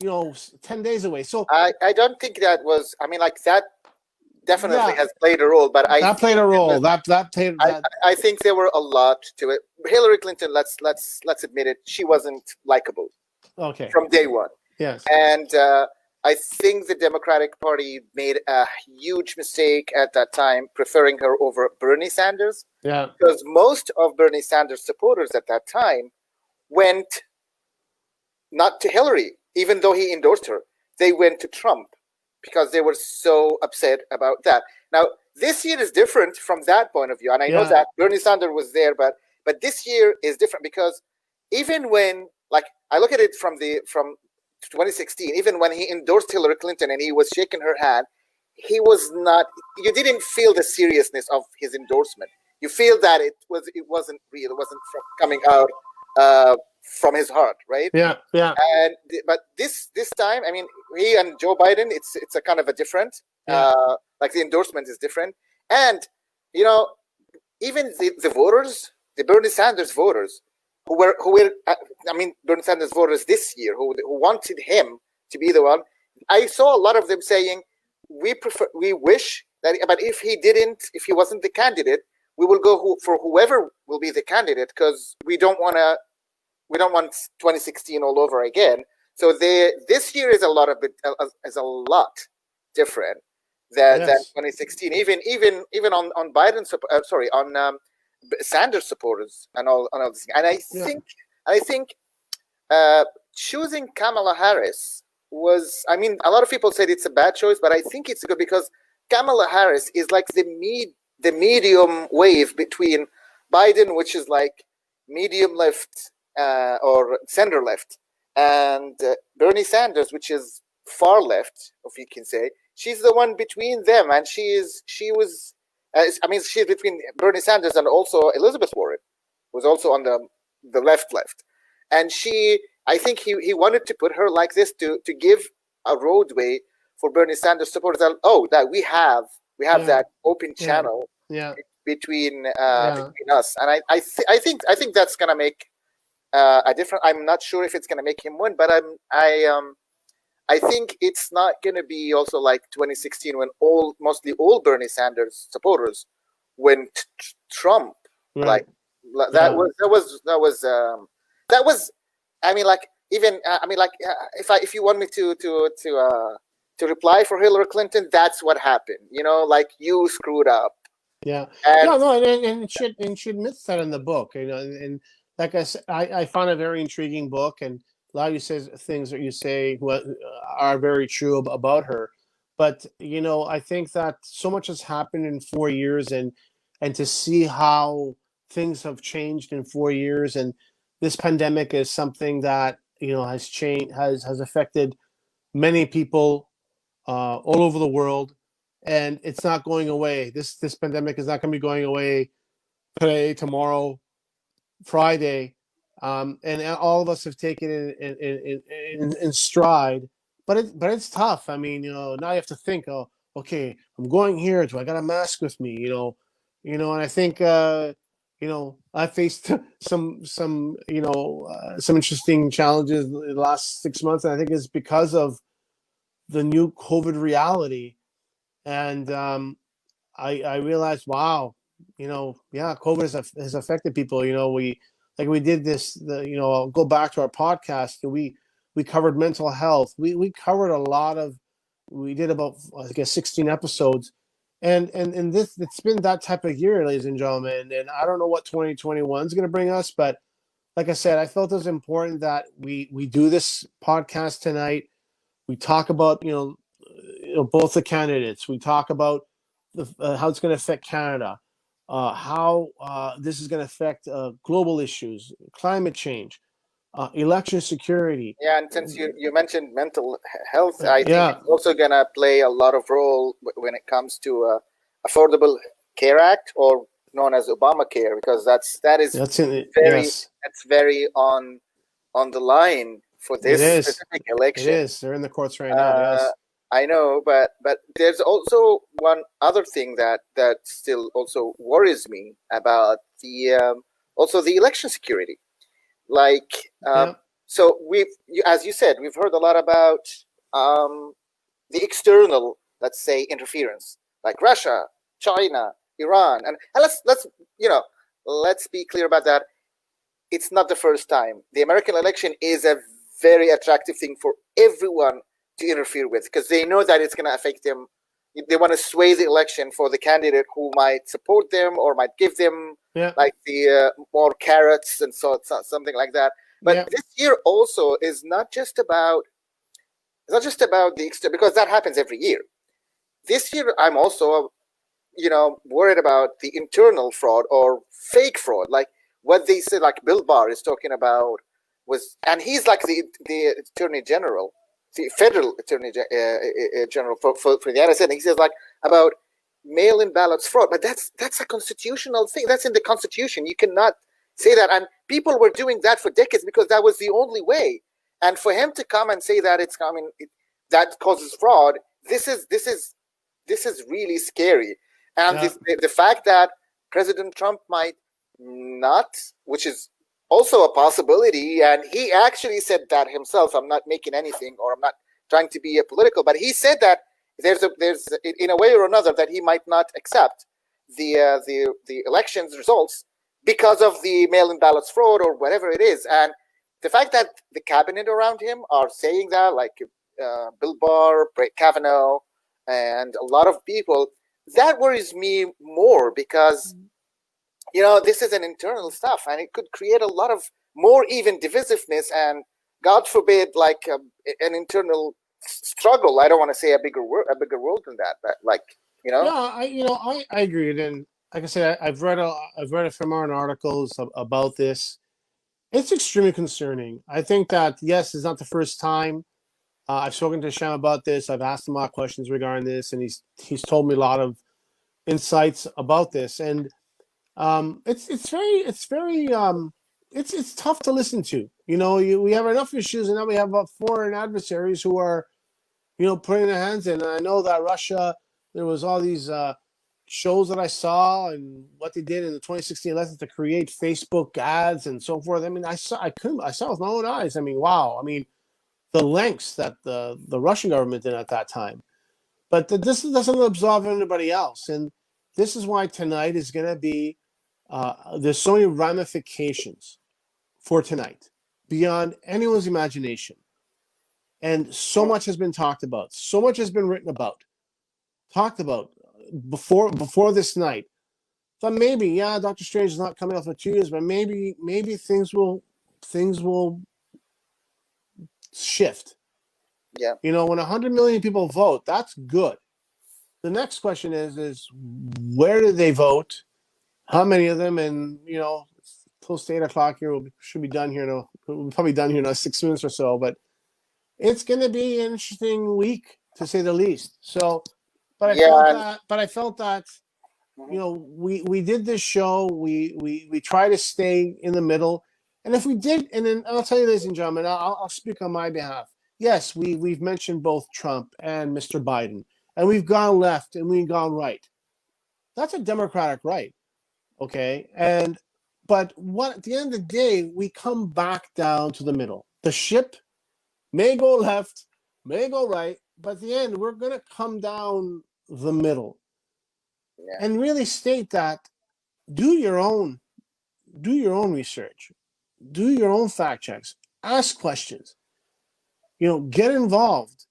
10 days away. So I don't think that was. I mean, like that definitely has played a role, but that played a role. I think there were a lot to it. Hillary Clinton, let's admit it, she wasn't likable. Okay. From day one. Yes. And I think the Democratic Party made a huge mistake at that time, preferring her over Bernie Sanders. Yeah. Because most of Bernie Sanders supporters at that time went not to Hillary, even though he endorsed her. They went to Trump because they were so upset about that. Now, this year is different from that point of view. And I know that Bernie Sanders was there, but this year is different because even when, like, I look at it from 2016, even when he endorsed Hillary Clinton and he was shaking her hand, he was not, you didn't feel the seriousness of his endorsement. You feel that it wasn't real. It wasn't coming out from his heart, right? Yeah. But this time, I mean, he and Joe Biden, it's a kind of a different, like the endorsement is different. And, even the voters, the Bernie Sanders voters, who were Bernie Sanders voters this year, who wanted him to be the one. I saw a lot of them saying, we wish that, but if he wasn't the candidate, we will go for whoever will be the candidate, because we don't want 2016 all over again. So this year is a lot different than 2016. Even on Biden's on Sanders supporters and all this. And I think choosing Kamala Harris was, I mean, a lot of people said it's a bad choice, but I think it's good because Kamala Harris is like the medium wave between Biden, which is like medium left or center left, and Bernie Sanders, which is far left, if you can say. She's the one between them, and she's between Bernie Sanders and also Elizabeth Warren, who's also on the left. And I think he wanted to put her like this to give a roadway for Bernie Sanders supporters. That we have that open channel between us. And I think that's gonna make a difference. I'm not sure if it's gonna make him win, but I think it's not going to be also like 2016 when mostly all Bernie Sanders supporters went Trump. Right. Like that was. I mean, like even if you want me to reply for Hillary Clinton, that's what happened. Like you screwed up. Yeah. And she admits that in the book. And like I said, I found a very intriguing book, and a lot of things that you say are very true about her. But, I think that so much has happened in 4 years, and to see how things have changed in 4 years, and this pandemic is something that, has changed, has affected many people all over the world, and it's not going away. This pandemic is not going to be going away today, tomorrow, Friday. and all of us have taken it in stride. But it's tough. I mean, now you have to think. Oh, okay, I'm going here. Do I got a mask with me? And I think I faced some interesting challenges in the last 6 months, and I think it's because of the new COVID reality. And I realized, wow, COVID has affected people. We did this. I'll go back to our podcast. We covered mental health. We covered a lot of. We did about, I guess, 16 episodes, and this, it's been that type of year, ladies and gentlemen. And I don't know what 2021 is going to bring us, but like I said, I felt it was important that we do this podcast tonight. We talk about both the candidates. We talk about how it's going to affect Canada, how this is going to affect global issues, climate change, election security. Yeah, and since you mentioned mental health, I think Yeah, it's also gonna play a lot of role when it comes to Affordable Care Act, or known as Obamacare, because that is that's it. very Yes, that's very on the line for it this is. specific It election. is. They're in the courts right now. Uh, Yes. I know, but there's also one other thing that still also worries me about the election security. Like, Yeah. so as you said, we've heard a lot about the external, let's say, interference, like Russia, China, Iran, and let's be clear about that. It's not the first time. The American election is a very attractive thing for everyone to interfere with, because they know that it's going to affect them. They want to sway the election for the candidate who might support them or might give them Yeah. like the more carrots and something like that. But Yeah. this year also is not just about the extra, because that happens every year. This year, I'm also worried about the internal fraud or fake fraud, like what they said, like Bill Barr is talking about and he's like the attorney general, the federal attorney general for the United States. He says like about mail-in ballots fraud, but that's a constitutional thing. That's in the Constitution. You cannot say that. And people were doing that for decades because that was the only way. And for him to come and say that that causes fraud, this is really scary. And Yeah. the fact that President Trump might not, which is also a possibility, and he actually said that himself. I'm not making anything, or I'm not trying to be political, but he said that there's in a way or another that he might not accept the elections results because of the mail-in ballots fraud or whatever it is. And the fact that the cabinet around him are saying that, like Bill Barr, Brett Kavanaugh, and a lot of people, that worries me more, because this is an internal stuff, and it could create a lot of more even divisiveness, and God forbid, like an internal struggle. I don't want to say a bigger world than that, but Yeah, I agree. And like I said, I've read a fair amount of articles about this. It's extremely concerning. I think that, yes, it's not the first time. I've spoken to Sham about this. I've asked him a lot of questions regarding this, and he's told me a lot of insights about this. And it's tough to listen to. We have enough issues, and now we have foreign adversaries who are, putting their hands in. And I know that Russia, there was all these shows that I saw and what they did in the 2016 election to create Facebook ads and so forth. I mean, I saw with my own eyes. I mean, wow. I mean, the lengths that the Russian government did at that time. But this doesn't absolve anybody else. And this is why tonight is going to be, there's so many ramifications for tonight beyond anyone's imagination. And so much has been talked about. So much has been written about, talked about before this night. Thought maybe, Doctor Strange is not coming out for 2 years, but maybe things will shift. Yeah. When 100 million people vote, that's good. The next question is where do they vote? How many of them? And close to 8 o'clock here, we should be done here. We'll probably done here in 6 minutes or so. But it's going to be an interesting week, to say the least. So, but I felt that we did this show. We try to stay in the middle, And if we did, and then I'll tell you, ladies and gentlemen, I'll speak on my behalf. Yes, we've mentioned both Trump and Mr. Biden, and we've gone left and we've gone right. That's a democratic right, okay? But at the end of the day, we come back down to the middle. The ship may go left, may go right, but at the end, we're going to come down the middle, and really state that do your own research, do your own fact checks, ask questions, get involved,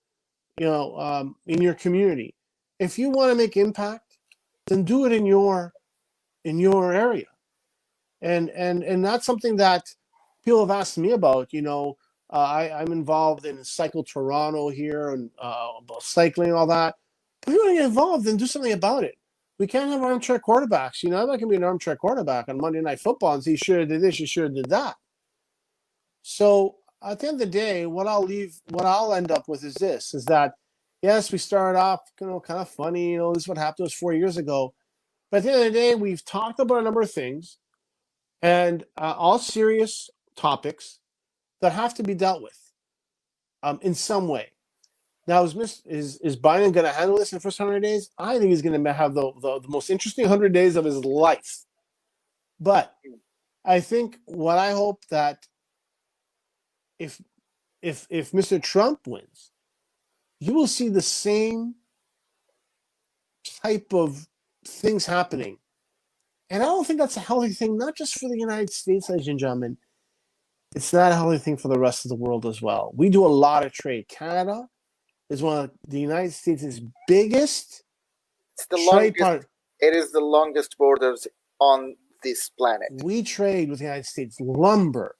in your community. If you want to make impact, then do it in your area. And that's something that people have asked me about. I'm involved in Cycle Toronto here and about cycling and all that. But we want to get involved and do something about it. We can't have armchair quarterbacks. I'm not going to be an armchair quarterback on Monday Night Football and say, you should have did this, you should have did that. So at the end of the day, what I'll end up with is this, is that, yes, we started off, kind of funny, this is what happened to us 4 years ago. But at the end of the day, we've talked about a number of things, and all serious topics that have to be dealt with in some way. Now, is Biden going to handle this in the first 100 days? I think he's going to have the most interesting 100 days of his life. But I think what I hope that if Mr. Trump wins, you will see the same type of things happening. And I don't think that's a healthy thing, not just for the United States, ladies and gentlemen. It's not a healthy thing for the rest of the world as well. We do a lot of trade. Canada is one of the United States' biggest trade partners. It is the longest borders on this planet. We trade with the United States lumber,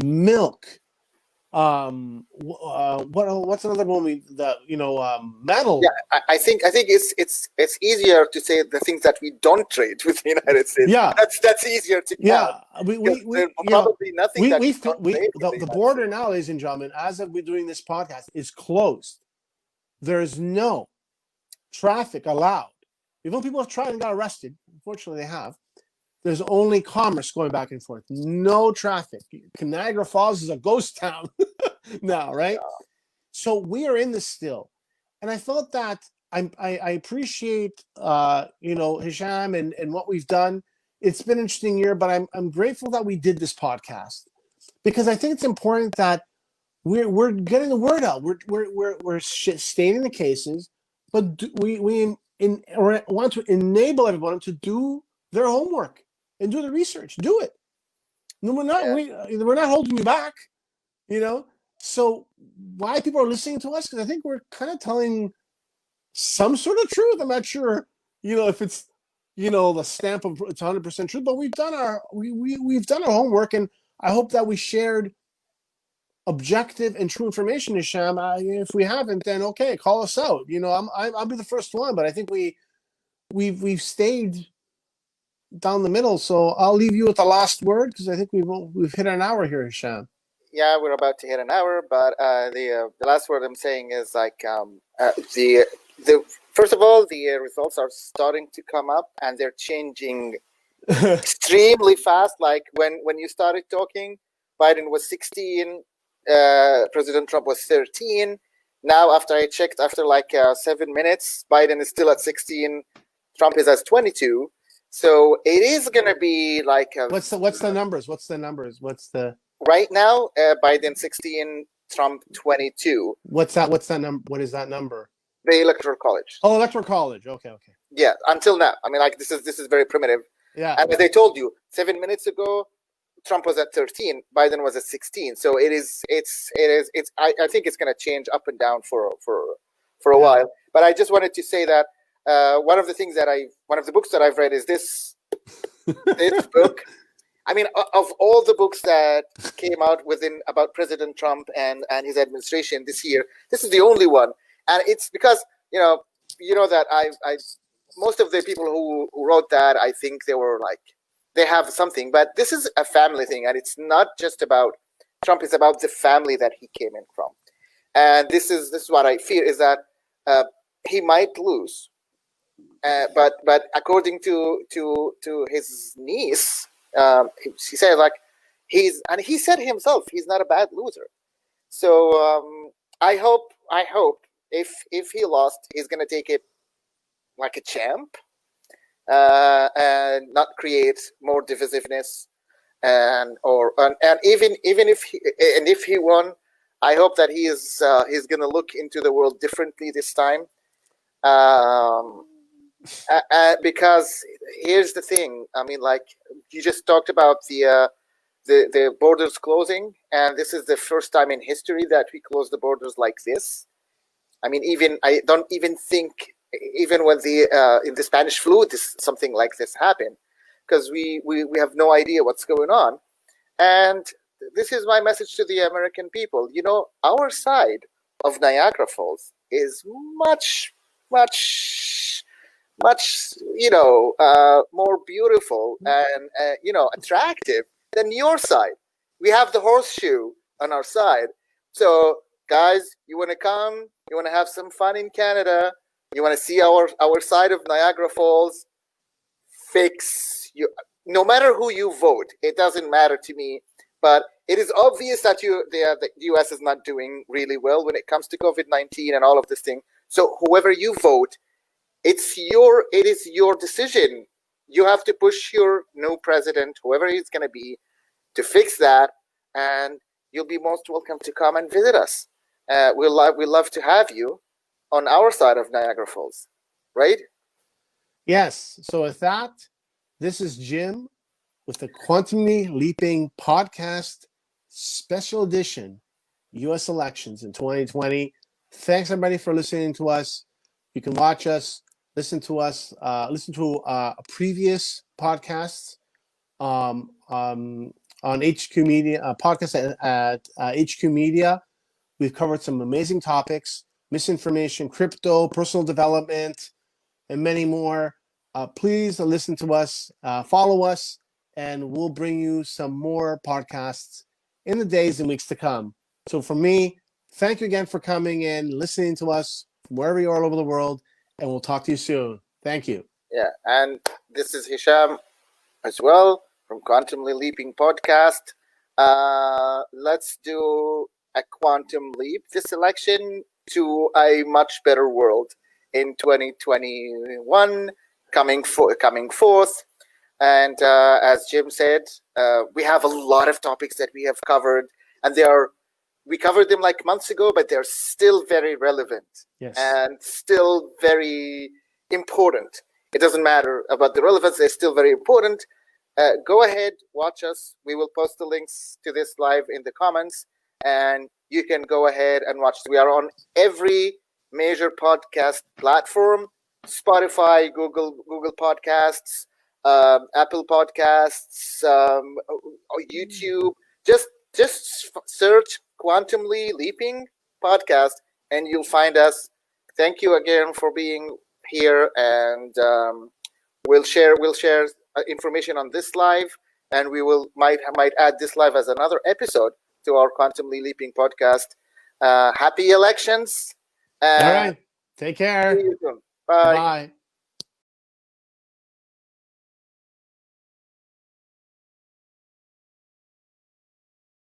milk. What's another one metal? Yeah, I think it's easier to say the things that we don't trade with the United States. Yeah, that's easier to count. We probably nothing that the border now, ladies and gentlemen, as of we're doing this podcast, is closed. There is no traffic allowed. Even people have tried and got arrested. Unfortunately, they have. There's only commerce going back and forth. No traffic. Niagara Falls is a ghost town now, right? Yeah. So we are in this still. And I felt that I appreciate, Hisham and what we've done. It's been an interesting year, but I'm grateful that we did this podcast because I think it's important that we're getting the word out. We're stating the cases, but we want to enable everyone to do their homework and do the research. Do it. No, we're not. Yeah. We're not holding you back. So why people are listening to us? Because I think we're kind of telling some sort of truth. I'm not sure, if it's, the stamp of it's 100% truth. But we've done our we've done our homework, and I hope that we shared objective and true information, Hisham. If we haven't, then okay, call us out. I'll be the first one. But I think we've stayed down the middle, so I'll leave you with the last word because I think we've hit an hour here, Hisham. Yeah, we're about to hit an hour, but the last word I'm saying is the first of all, the results are starting to come up and they're changing extremely fast. Like when you started talking, Biden was 16, President Trump was 13. Now, after I checked, after 7 minutes, Biden is still at 16, Trump is at 22. So it is going to be what's the numbers? What's the right now? Biden 16, Trump 22. What's that number? What is that number? The Electoral College. Oh, Electoral College. Okay. Yeah, until now. I mean, this is very primitive. Yeah. And as I told you, 7 minutes ago, Trump was at 13, Biden was at 16. So it is. I think it's going to change up and down for a while. But I just wanted to say that. One of the books that I've read is this book. I mean, of all the books that came out about President Trump and his administration this year, this is the only one. And it's because, that I most of the people who wrote that, I think they have something, but this is a family thing. And it's not just about Trump, it's about the family that he came in from. And this is what I fear is that he might lose. But according to his niece, he said he said himself he's not a bad loser. So I hope if he lost, he's gonna take it like a champ, and not create more divisiveness, and even if he won, I hope that he's gonna look into the world differently this time, because here's the thing. I mean, like you just talked about the borders closing, and this is the first time in history that we close the borders like this. I mean, I don't even think, even when in the Spanish flu, something like this happened, because we have no idea what's going on. And this is my message to the American people. You know, our side of Niagara Falls is much, much, much, more beautiful and attractive than your side. We have the horseshoe on our side. So, guys, you want to come? You want to have some fun in Canada? You want to see our side of Niagara Falls? No matter who you vote, it doesn't matter to me. But it is obvious that the U.S. is not doing really well when it comes to COVID-19 and all of this thing. So whoever you vote, it is your decision. You have to push your new president, whoever he's going to be, to fix that, and you'll be most welcome to come and visit us. We love to have you on our side of Niagara Falls, right? Yes. So with that, this is Jim with the Quantumly Leaping Podcast Special Edition, U.S. elections in 2020. Thanks, everybody, for listening to us. You can watch us, listen to us, listen to previous podcasts on HQ Media, podcast at HQ Media. We've covered some amazing topics: misinformation, crypto, personal development, and many more. Please listen to us, follow us, and we'll bring you some more podcasts in the days and weeks to come. So for me, thank you again for coming in, listening to us from wherever you are all over the world, and we'll talk to you soon. Thank you. Yeah, and this is Hisham as well from Quantumly Leaping Podcast. Let's do a quantum leap this election to a much better world in 2021 coming forth. And as Jim said, we have a lot of topics that we have covered, and we covered them like months ago, but they're still very relevant. Yes. And still very important. It doesn't matter about the relevance, they're still very important. Go ahead, watch us. We will post the links to this live in the comments, and you can go ahead and watch. We are on every major podcast platform: Spotify, Google Podcasts, Apple Podcasts, YouTube. Just search Quantumly Leaping Podcast, and you'll find us. Thank you again for being here, and we'll share information on this live, and we might add this live as another episode to our Quantumly Leaping Podcast. Happy elections! All right, take care. See you soon. Bye. Bye.